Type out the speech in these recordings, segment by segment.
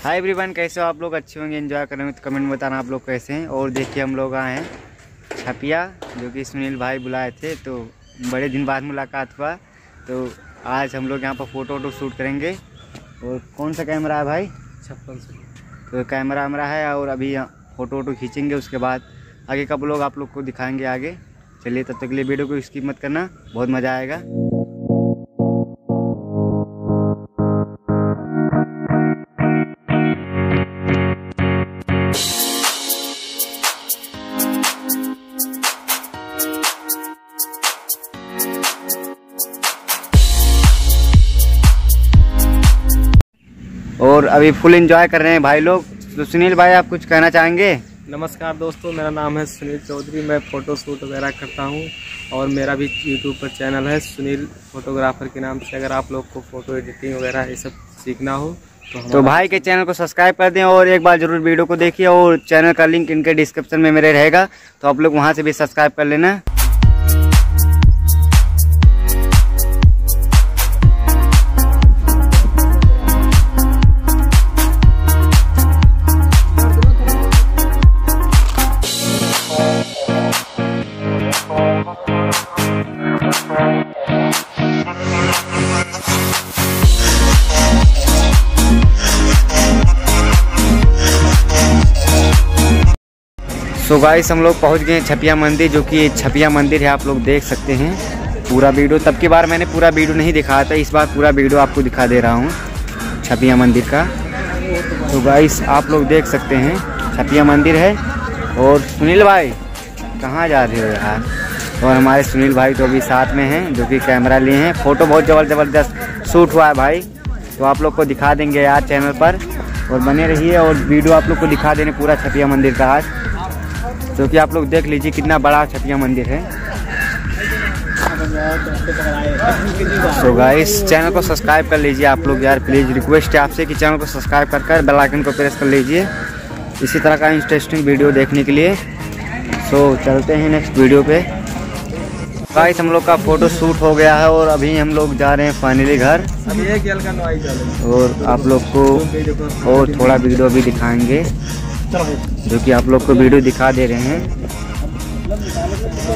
Hi everyone, कैसे हो आप लोग? अच्छे होंगे, एंजॉय कर रहे हो तो कमेंट में बताना आप लोग कैसे हैं। और देखिए हम लोग आए हैं छपिया, जो कि सुनील भाई बुलाए थे, तो बड़े दिन बाद मुलाकात हुआ। तो आज हम लोग यहाँ पर फ़ोटो शूट करेंगे। और कौन सा कैमरा है भाई? 56। तो कैमरा वैमरा है और अभी फ़ोटो खींचेंगे, उसके बाद आगे का ब्लॉग आप लोग को दिखाएंगे आगे। चलिए तब तक के लिए वीडियो को स्किप मत करना, बहुत मज़ा आएगा। और अभी फुल एंजॉय कर रहे हैं भाई लोग। तो सुनील भाई, आप कुछ कहना चाहेंगे? नमस्कार दोस्तों, मेरा नाम है सुनील चौधरी। मैं फ़ोटो शूट वगैरह करता हूं और मेरा भी यूट्यूब पर चैनल है सुनील फोटोग्राफर के नाम से। अगर आप लोग को फ़ोटो एडिटिंग वगैरह ये सब सीखना हो तो भाई के चैनल को सब्सक्राइब कर दें और एक बार जरूर वीडियो को देखिए। और चैनल का लिंक इनके डिस्क्रिप्शन में मेरे रहेगा, तो आप लोग वहाँ से भी सब्सक्राइब कर लेना। सो गाइस, हम लोग पहुंच गए छपिया मंदिर, जो कि छपिया मंदिर है। आप लोग देख सकते हैं पूरा वीडियो। तब की बार मैंने पूरा वीडियो नहीं दिखाया था, इस बार पूरा वीडियो आपको दिखा दे रहा हूं छपिया मंदिर का। तो गाइस आप लोग देख सकते हैं छपिया मंदिर है। और सुनील भाई कहाँ जा रहे हो यार? और हमारे सुनील भाई तो अभी साथ में हैं, जो कि कैमरा लिए हैं। फ़ोटो बहुत ज़बरदस्त शूट हुआ है भाई, तो आप लोग को दिखा देंगे यार चैनल पर। और बने रहिए और वीडियो आप लोग को दिखा देने पूरा छपिया मंदिर का आज, जो कि आप लोग देख लीजिए कितना बड़ा छपिया मंदिर है। तो गाइस चैनल को सब्सक्राइब कर लीजिए आप लोग यार, प्लीज़ रिक्वेस्ट है आपसे कि चैनल को सब्सक्राइब कर बेल आइकन को प्रेस कर लीजिए इसी तरह का इंटरेस्टिंग वीडियो देखने के लिए। सो चलते हैं नेक्स्ट वीडियो पे। गाइस हम लोग का फ़ोटो शूट हो गया है और अभी हम लोग जा रहे हैं फाइनली घर। और आप लोग को और थोड़ा वीडियो भी दिखाएंगे, जो कि आप लोग को वीडियो दिखा दे रहे हैं।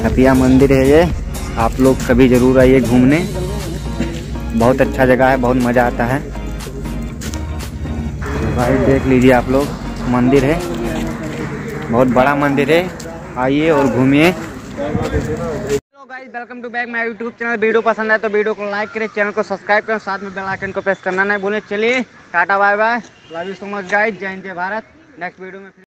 छपिया मंदिर है ये, आप लोग कभी ज़रूर आइए घूमने, बहुत अच्छा जगह है, बहुत मज़ा आता है भाई। देख लीजिए आप लोग, मंदिर है, बहुत बड़ा मंदिर है, आइए और घूमिए। Guys welcome to back my YouTube channel. Video पसंद आए तो वीडियो को लाइक करें, चैनल को सब्सक्राइब करें, साथ में बेल आइकन को प्रेस करना नहीं भूलें। चलिए tata bye bye, love you so much guys, जय हिंद जय भारत। नेक्स्ट वीडियो में